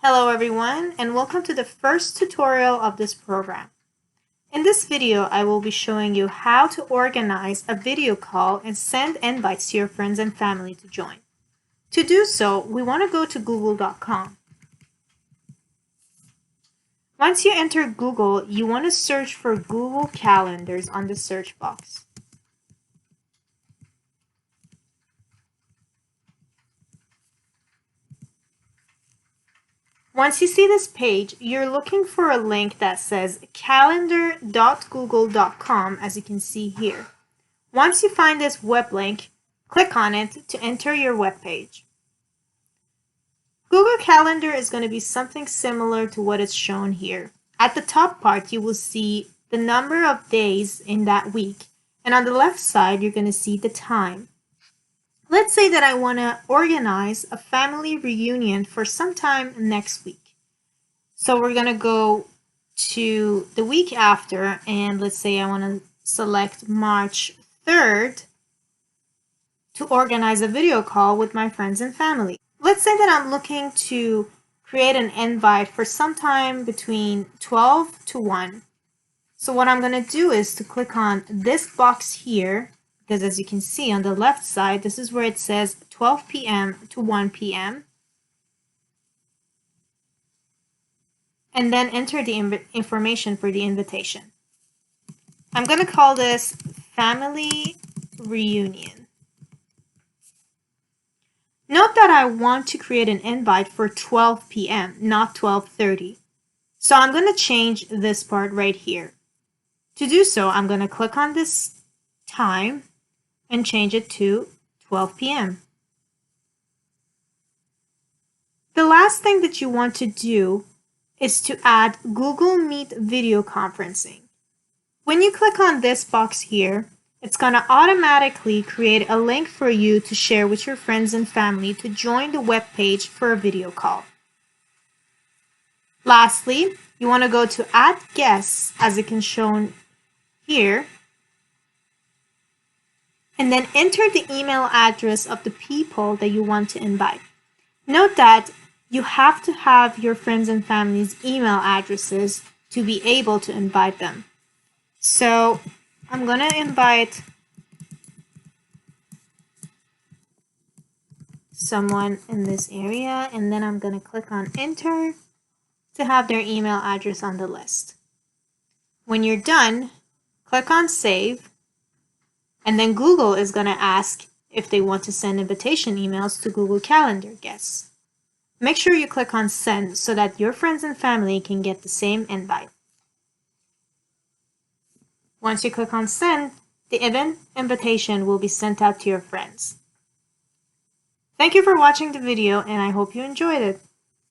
Hello everyone, and welcome to the first tutorial of this program. In this video, I will be showing you how to organize a video call and send invites to your friends and family to join. To do so, we want to go to google.com. Once you enter Google, you want to search for Google Calendars on the search box. Once you see this page, you're looking for a link that says calendar.google.com, as you can see here. Once you find this web link, click on it to enter your web page. Google Calendar is going to be something similar to what is shown here. At the top part, you will see the number of days in that week, and on the left side, you're going to see the time. Let's say that I want to organize a family reunion for sometime next week. So we're going to go to the week after, and let's say I want to select March 3rd to organize a video call with my friends and family. Let's say that I'm looking to create an invite for sometime between 12 to 1. So what I'm going to do is to click on this box here, because as you can see on the left side, this is where it says 12 p.m. to 1 p.m. And then enter the information for the invitation. I'm going to call this Family Reunion. Note that I want to create an invite for 12 p.m., not 12:30. So I'm going to change this part right here. To do so, I'm going to click on this time and change it to 12 p.m. The last thing that you want to do is to add Google Meet video conferencing. When you click on this box here, it's going to automatically create a link for you to share with your friends and family to join the web page for a video call. Lastly, you want to go to Add Guests, as it can shown here, and then enter the email address of the people that you want to invite. Note that you have to have your friends and family's email addresses to be able to invite them. So I'm going to invite someone in this area, and then I'm going to click on enter to have their email address on the list. When you're done, click on save, and then Google is going to ask if they want to send invitation emails to Google Calendar guests. Make sure you click on send so that your friends and family can get the same invite. Once you click on send, the event invitation will be sent out to your friends. Thank you for watching the video, and I hope you enjoyed it.